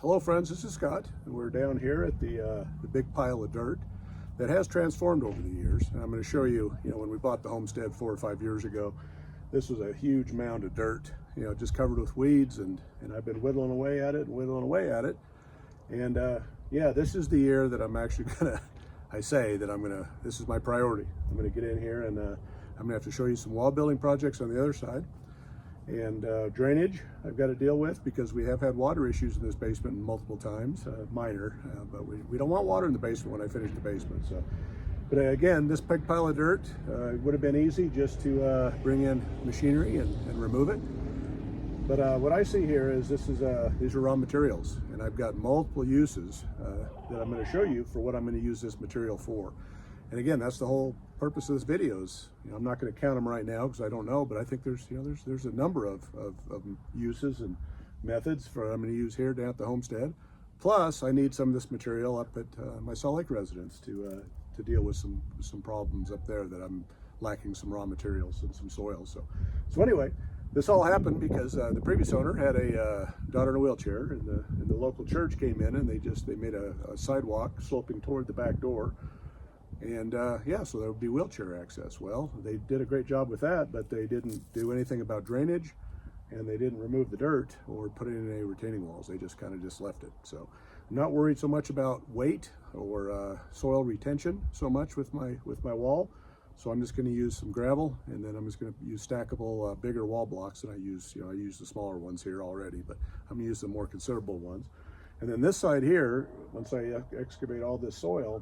Hello friends, this is Scott, and we're down here at the big pile of dirt that has transformed over the years. And I'm going to show you, when we bought the homestead 4 or 5 years ago, this was a huge mound of dirt, just covered with weeds, and I've been whittling away at it and whittling away at it. And yeah, this is the year that I'm actually this is my priority. I'm gonna get in here and I'm gonna have to show you some wall building projects on the other side. And drainage I've got to deal with because we have had water issues in this basement multiple times, minor, but we don't want water in the basement when I finish the basement. So, but again, this big pile of dirt, it would have been easy just to bring in machinery and remove it. But what I see here is these are raw materials, and I've got multiple uses that I'm going to show you for what I'm going to use this material for. And again, that's the whole purpose of this video. Is I'm not going to count them right now because I don't know, but I think there's a number of uses and methods for what I'm going to use here down at the homestead. Plus, I need some of this material up at my Salt Lake residence to deal with some problems up there that I'm lacking some raw materials and some soil. So anyway, this all happened because the previous owner had a daughter in a wheelchair, and the local church came in and they made a sidewalk sloping toward the back door. And yeah, so there would be wheelchair access. Well, they did a great job with that, but they didn't do anything about drainage, and they didn't remove the dirt or put in any retaining walls. They just kind of left it. So I'm not worried so much about weight or soil retention so much with my wall. So I'm just going to use some gravel, and then I'm just going to use stackable bigger wall blocks. And I use the smaller ones here already, but I'm going to use the more considerable ones. And then this side here, once I excavate all this soil,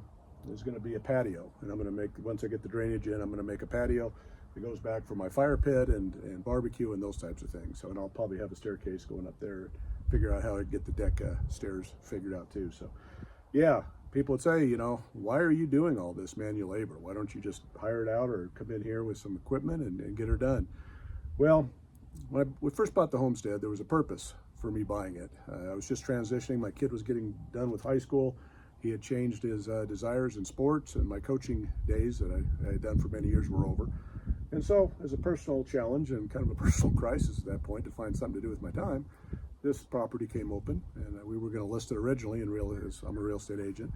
is going to be a patio, and I'm going to make, once I get the drainage in, I'm going to make a patio that goes back for my fire pit and barbecue and those types of things. So, and I'll probably have a staircase going up there, figure out how to get the deck stairs figured out too. So yeah, people would say, why are you doing all this manual labor? Why don't you just hire it out or come in here with some equipment and get her done? Well, when we first bought the homestead, there was a purpose for me buying it. I was just transitioning. My kid was getting done with high school. He had changed his desires in sports, and my coaching days that I had done for many years were over. And so, as a personal challenge and kind of a personal crisis at that point to find something to do with my time, this property came open, and we were going to list it originally, and I'm a real estate agent,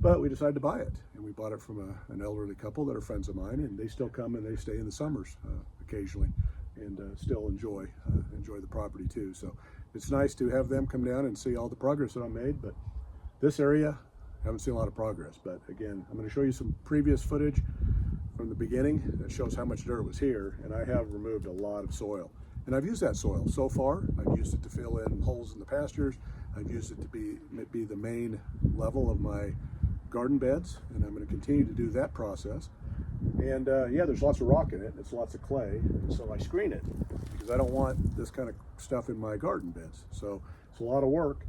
but we decided to buy it, and we bought it from an elderly couple that are friends of mine, and they still come and they stay in the summers occasionally, and still enjoy the property too. So it's nice to have them come down and see all the progress that I made. But this area, I haven't seen a lot of progress. But again, I'm going to show you some previous footage from the beginning that shows how much dirt was here, and I have removed a lot of soil. And I've used that soil so far. I've used it to fill in holes in the pastures. I've used it to be the main level of my garden beds, and I'm going to continue to do that process. And yeah, there's lots of rock in it. It's lots of clay, and so I screen it because I don't want this kind of stuff in my garden beds. So it's a lot of work,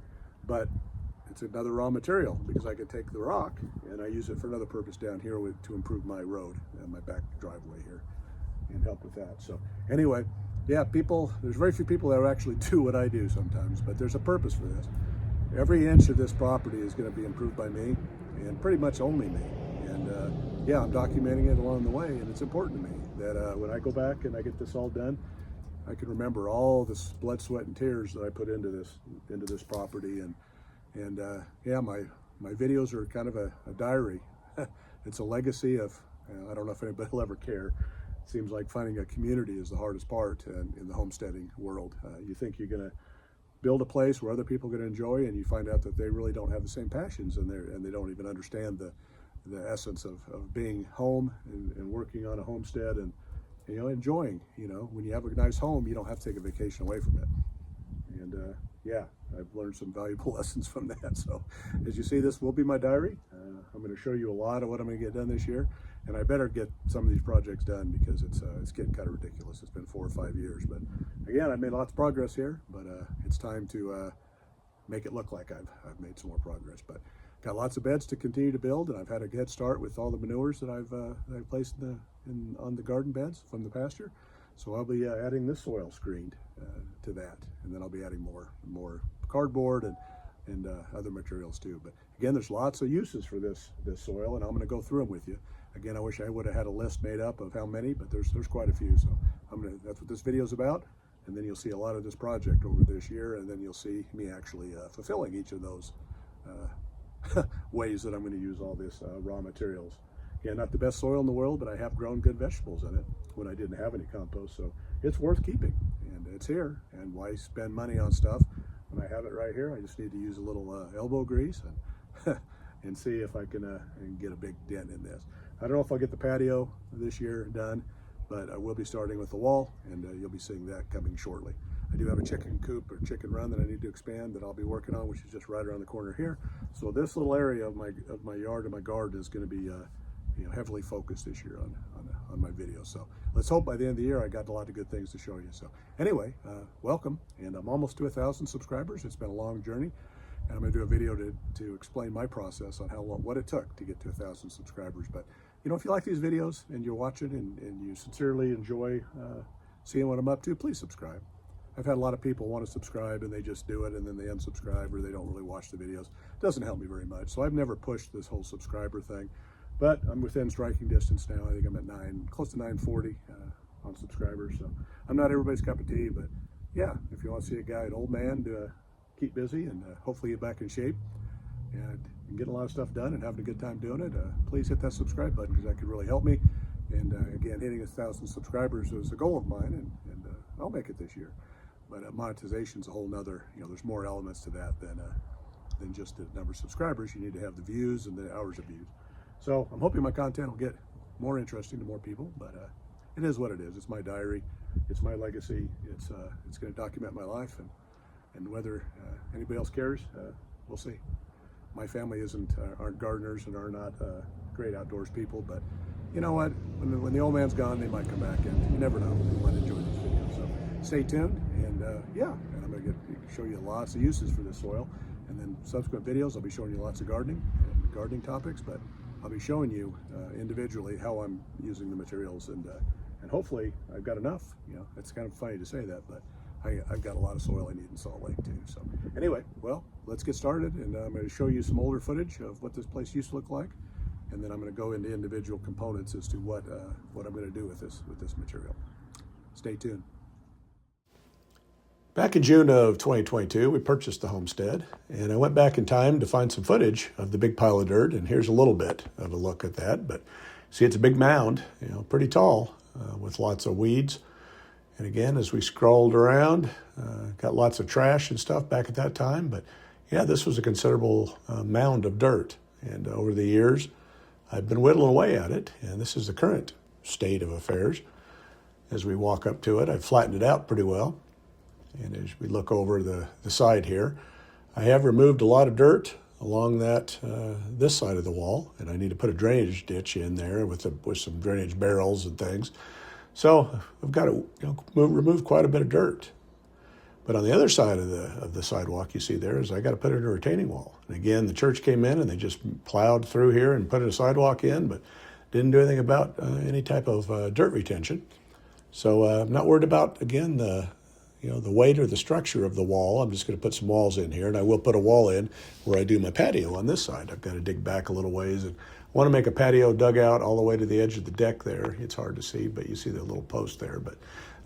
but it's another raw material because I can take the rock and I use it for another purpose down here to improve my road and my back driveway here and help with that. So anyway, yeah, there's very few people that actually do what I do sometimes, but there's a purpose for this. Every inch of this property is going to be improved by me, and pretty much only me. And yeah, I'm documenting it along the way, and it's important to me that when I go back and I get this all done, I can remember all this blood, sweat, and tears that I put into this property. And yeah, my videos are kind of a diary. It's a legacy of, I don't know if anybody will ever care. It seems like finding a community is the hardest part in the homesteading world. You think you're going to build a place where other people are going to enjoy, and you find out that they really don't have the same passions, and they don't even understand the essence of being home and working on a homestead and enjoying. When you have a nice home, you don't have to take a vacation away from it. And yeah, I've learned some valuable lessons from that. So as you see, this will be my diary. I'm going to show you a lot of what I'm going to get done this year, and I better get some of these projects done because it's getting kind of ridiculous. It's been 4 or 5 years, but again, I've made lots of progress here, but it's time to make it look like I've made some more progress. But got lots of beds to continue to build, and I've had a head start with all the manures that I've placed on the garden beds from the pasture. So I'll be adding this soil screened to that, and then I'll be adding more cardboard and other materials too. But again, there's lots of uses for this soil, and I'm going to go through them with you. Again, I wish I would have had a list made up of how many, but there's quite a few. So that's what this video is about, And then you'll see a lot of this project over this year, and then you'll see me actually fulfilling each of those ways that I'm going to use all this raw materials. Yeah, not the best soil in the world, but I have grown good vegetables in it when I didn't have any compost, so it's worth keeping, and it's here. And why spend money on stuff when I have it right here? I just need to use a little elbow grease and and see if I can get a big dent in this. I don't know if I'll get the patio this year done, but I will be starting with the wall, and you'll be seeing that coming shortly. I do have a chicken coop or chicken run that I need to expand that I'll be working on, which is just right around the corner here. So this little area of my yard and my garden is going to be heavily focused this year on my videos. So let's hope by the end of the year I got a lot of good things to show you. So anyway, welcome, and I'm almost to 1,000 subscribers. It's been a long journey, and I'm going to do a video to explain my process on what it took to get to 1,000 subscribers. But if you like these videos and you're watching and you sincerely enjoy seeing what I'm up to, please subscribe. I've had a lot of people want to subscribe and they just do it and then they unsubscribe, or they don't really watch the videos. It doesn't help me very much. So I've never pushed this whole subscriber thing, but I'm within striking distance now. I think I'm at close to 940 on subscribers. So I'm not everybody's cup of tea, but yeah, if you want to see a guy, an old man, keep busy and hopefully get back in shape and get a lot of stuff done and having a good time doing it, please hit that subscribe button, because that could really help me. And again, hitting 1,000 subscribers is a goal of mine, and I'll make it this year. But monetization's a whole nother, there's more elements to that than just the number of subscribers. You need to have the views and the hours of views. So I'm hoping my content will get more interesting to more people, but it is what it is. It's my diary, it's my legacy, it's going to document my life, and whether anybody else cares, we'll see. My family aren't gardeners and are not great outdoors people, but you know what? When the old man's gone, they might come back, and you never know. They might enjoy these videos. So stay tuned, and and I'm going to show you lots of uses for this soil, and then subsequent videos I'll be showing you lots of gardening topics, but I'll be showing you individually how I'm using the materials, and hopefully I've got enough. It's kind of funny to say that, but I've got a lot of soil I need in Salt Lake too. So anyway, well, let's get started, and I'm going to show you some older footage of what this place used to look like, and then I'm going to go into individual components as to what I'm going to do with this material. Stay tuned. Back in June of 2022, we purchased the Homestead, and I went back in time to find some footage of the big pile of dirt, and here's a little bit of a look at that. But see, it's a big mound, pretty tall, with lots of weeds. And again, as we scrolled around, got lots of trash and stuff back at that time. But yeah, this was a considerable mound of dirt. And over the years, I've been whittling away at it. And this is the current state of affairs. As we walk up to it, I've flattened it out pretty well. And as we look over the side here, I have removed a lot of dirt along this side of the wall. And I need to put a drainage ditch in there with some drainage barrels and things. So I've got to remove quite a bit of dirt. But on the other side of the sidewalk you see there is I got to put in a retaining wall. And again, the church came in and they just plowed through here and put a sidewalk in, but didn't do anything about any type of dirt retention. So I'm not worried about, again, the weight or the structure of the wall. I'm just going to put some walls in here, and I will put a wall in where I do my patio on this side. I've got to dig back a little ways, and I want to make a patio dugout all the way to the edge of the deck there. It's hard to see, but you see the little post there. But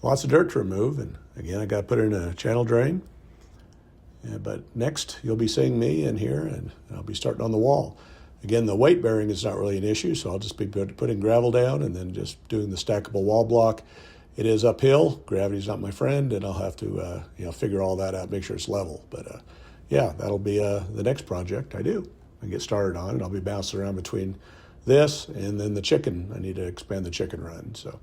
lots of dirt to remove, and again, I got to put in a channel drain. But next, you'll be seeing me in here, and I'll be starting on the wall. Again, the weight bearing is not really an issue, so I'll just be putting gravel down and then just doing the stackable wall block. It is uphill. Gravity's not my friend, and I'll have to figure all that out, make sure it's level. But yeah, that'll be the next project I do and get started on, and I'll be bouncing around between this and then the chicken. I need to expand the chicken run. So,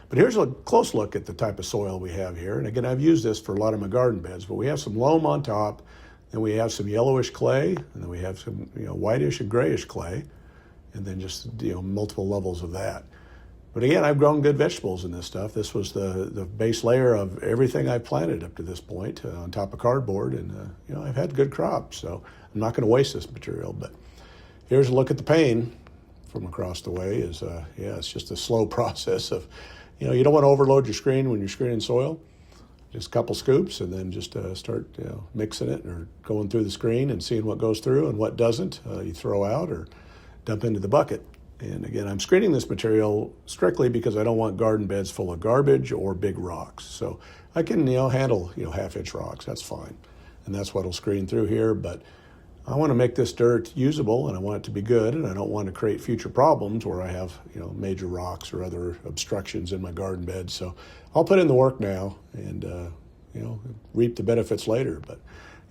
but here's a close look at the type of soil we have here. And again, I've used this for a lot of my garden beds, but we have some loam on top, then we have some yellowish clay, and then we have some whitish and grayish clay, and then just multiple levels of that. But again, I've grown good vegetables in this stuff. This was the base layer of everything I've planted up to this point on top of cardboard, and I've had good crops. So I'm not going to waste this material. But here's a look at the pane from across the way. It's just a slow process of, you don't want to overload your screen when you're screening soil. Just a couple scoops, and then just start mixing it or going through the screen and seeing what goes through and what doesn't. You throw out or dump into the bucket. And again, I'm screening this material strictly because I don't want garden beds full of garbage or big rocks. So I can, handle, half-inch rocks. That's fine. And that's what will screen through here. But I want to make this dirt usable, and I want it to be good, and I don't want to create future problems where I have, major rocks or other obstructions in my garden bed. So I'll put in the work now and, reap the benefits later. But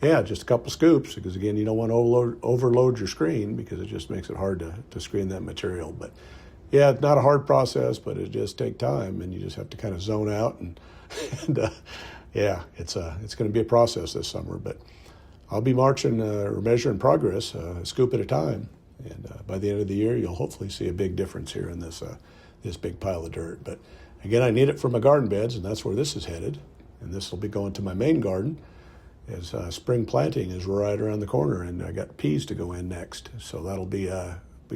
yeah, just a couple scoops, because again, you don't want to overload your screen, because it just makes it hard to screen that material. But yeah, it's not a hard process, but it just takes time, and you just have to kind of zone out. And yeah, it's going to be a process this summer, but I'll be marching or measuring progress, a scoop at a time. And by the end of the year, you'll hopefully see a big difference here in this big pile of dirt. But again, I need it for my garden beds, and that's where this is headed. And this will be going to my main garden, as spring planting is right around the corner, and I got peas to go in next. So that'll be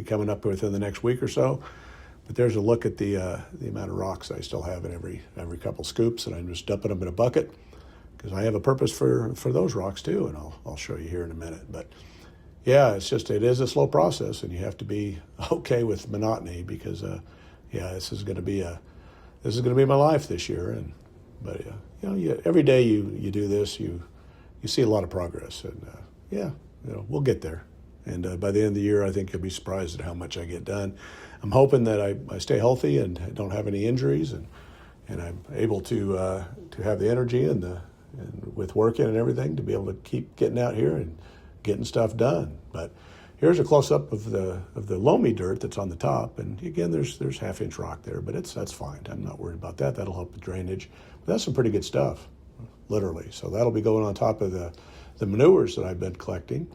coming up within the next week or so. But there's a look at the amount of rocks I still have in every couple scoops, and I'm just dumping them in a bucket, because I have a purpose for those rocks too, and I'll show you here in a minute. But yeah, it is a slow process, and you have to be okay with monotony, because this is going to be my life this year. But every day you do this, you see a lot of progress, and we'll get there. And by the end of the year, I think you'll be surprised at how much I get done. I'm hoping that I stay healthy and don't have any injuries, and I'm able to have the energy and with working and everything to be able to keep getting out here and getting stuff done. But here's a close-up of the loamy dirt that's on the top, and again, there's half-inch rock there, but that's fine. I'm not worried about that. That'll help with drainage. But that's some pretty good stuff, literally. So that'll be going on top of the manures that I've been collecting.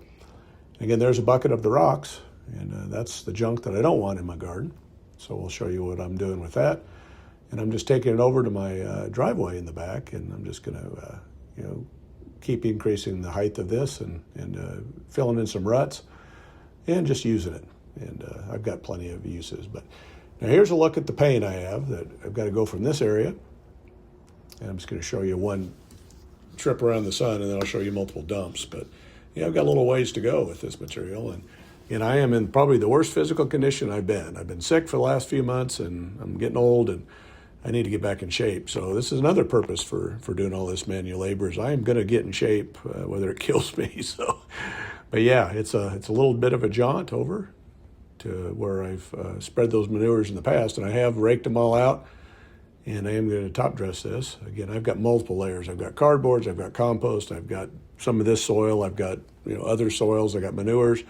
Again, there's a bucket of the rocks, and that's the junk that I don't want in my garden. So we'll show you what I'm doing with that. And I'm just taking it over to my driveway in the back, and I'm just going to, keep increasing the height of this and filling in some ruts and just using it. And I've got plenty of uses. But now here's a look at the paint I have that I've got to go from this area. And I'm just going to show you one trip around the sun, and then I'll show you multiple dumps. But yeah, I've got a little ways to go with this material, and I am in probably the worst physical condition I've been. I've been sick for the last few months, and I'm getting old, and I need to get back in shape. So this is another purpose for doing all this manual labor, is I am going to get in shape, whether it kills me. So, but yeah, it's a little bit of a jaunt over to where I've spread those manures in the past, and I have raked them all out. And I am going to top dress this. Again, I've got multiple layers. I've got cardboards, I've got compost, I've got some of this soil, I've got other soils, I've got manures,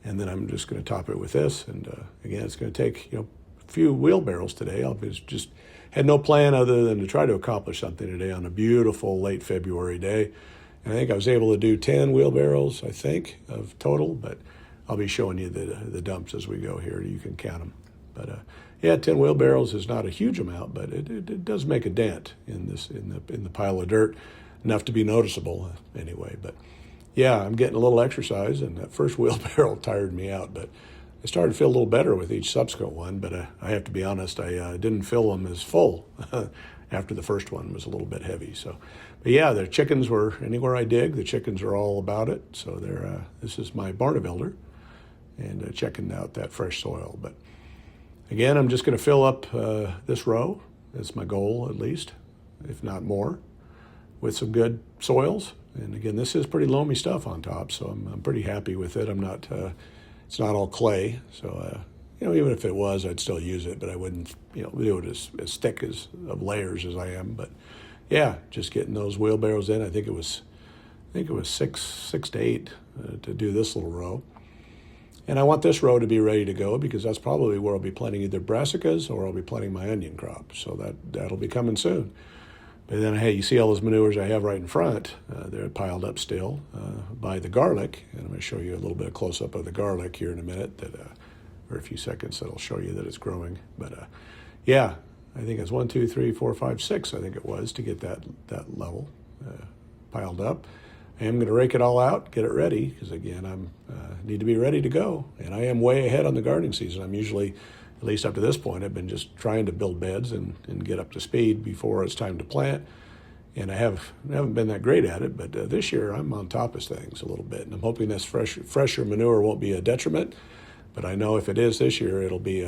and then I'm just going to top it with this. And again, it's going to take a few wheelbarrows today. I'll just had no plan other than to try to accomplish something today on a beautiful late February day. And I think I was able to do 10 wheelbarrows, I think, of total, but I'll be showing you the dumps as we go here. You can count them. But yeah, 10 wheelbarrows is not a huge amount, but it does make a dent in the pile of dirt, enough to be noticeable anyway. But yeah, I'm getting a little exercise, and that first wheelbarrow tired me out, but I started to feel a little better with each subsequent one. But I have to be honest, I didn't fill them as full after the first one was a little bit heavy. So, but yeah, the chickens were anywhere I dig. The chickens are all about it. So this is my Barnavilder, and checking out that fresh soil. But again, I'm just going to fill up this row. That's my goal, at least, if not more, with some good soils. And again, this is pretty loamy stuff on top, so I'm pretty happy with it. I'm not. It's not all clay, so even if it was, I'd still use it, but I wouldn't do it as thick of layers as I am. But yeah, just getting those wheelbarrows in. I think it was six to eight to do this little row. And I want this row to be ready to go, because that's probably where I'll be planting either brassicas or I'll be planting my onion crop. So that'll be coming soon. But then, hey, you see all those manures I have right in front. They're piled up still by the garlic. And I'm going to show you a little bit of close-up of the garlic here in a minute, or a few seconds, that'll show you that it's growing. But yeah, I think it's 1, 2, 3, 4, 5, 6, I think it was, to get that level piled up. I am going to rake it all out, get it ready, because again, I need to be ready to go. And I am way ahead on the gardening season. I'm usually, at least up to this point, I've been just trying to build beds and get up to speed before it's time to plant. And I haven't been that great at it, but this year I'm on top of things a little bit. And I'm hoping this fresher manure won't be a detriment. But I know if it is this year, it'll be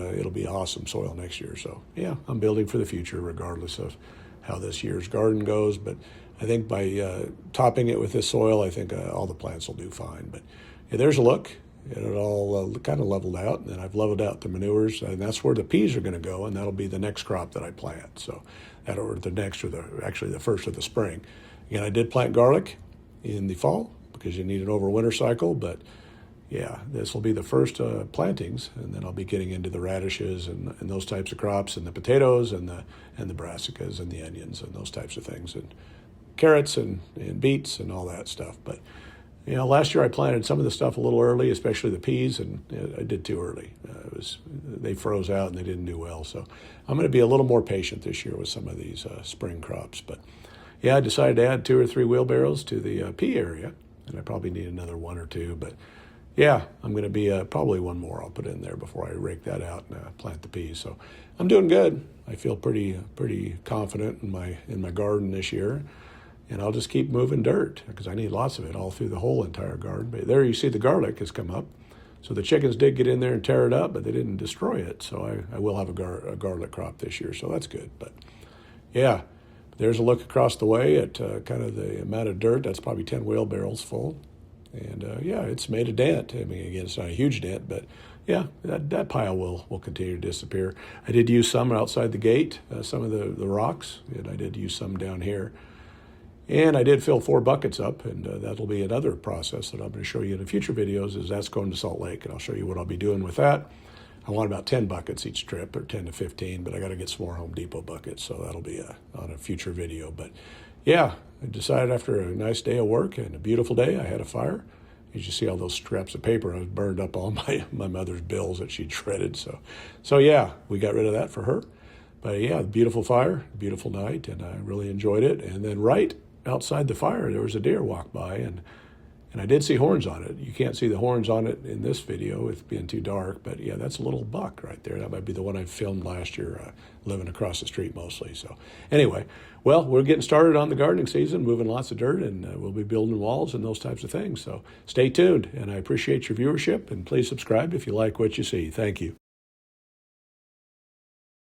awesome soil next year. So yeah, I'm building for the future regardless of how this year's garden goes. But I think by topping it with this soil, I think all the plants will do fine. But yeah, there's a look. It all kind of leveled out, and then I've leveled out the manures, and that's where the peas are going to go, and that'll be the next crop that I plant. So that, or the next, or actually the first of the spring. Again, I did plant garlic in the fall because you need an overwinter cycle, but yeah, this will be the first plantings, and then I'll be getting into the radishes and those types of crops, and the potatoes and the brassicas and the onions and those types of things, and carrots and beets and all that stuff. But last year I planted some of the stuff a little early, especially the peas, and I did too early. They froze out and they didn't do well. So I'm going to be a little more patient this year with some of these spring crops. But yeah, I decided to add 2 or 3 wheelbarrows to the pea area, and I probably need another 1 or 2. But yeah, I'm going to be probably 1 more I'll put in there before I rake that out and plant the peas. So I'm doing good. I feel pretty confident in my garden this year. And I'll just keep moving dirt because I need lots of it all through the whole entire garden. But there you see the garlic has come up. So the chickens did get in there and tear it up, but they didn't destroy it. So I will have a garlic crop this year, so that's good. But yeah, there's a look across the way at kind of the amount of dirt. That's probably 10 wheelbarrows full. And yeah, it's made a dent. I mean, again, it's not a huge dent, but yeah, that pile will continue to disappear. I did use some outside the gate, some of the rocks, and I did use some down here. And I did fill 4 buckets up, and that'll be another process that I'm going to show you in future videos, is that's going to Salt Lake, and I'll show you what I'll be doing with that. I want about 10 buckets each trip, or 10 to 15, but I got to get some more Home Depot buckets, so that'll be on a future video. But yeah, I decided after a nice day of work and a beautiful day, I had a fire. As you see all those scraps of paper, I burned up all my mother's bills that she'd shredded. So yeah, we got rid of that for her. But yeah, beautiful fire, beautiful night, and I really enjoyed it. And then right outside the fire, there was a deer walk by, and I did see horns on it. You can't see the horns on it in this video, it's being too dark, but yeah, that's a little buck right there. That might be the one I filmed last year, living across the street mostly. So anyway, well, we're getting started on the gardening season, moving lots of dirt, and we'll be building walls and those types of things. So stay tuned, and I appreciate your viewership, and please subscribe if you like what you see. Thank you.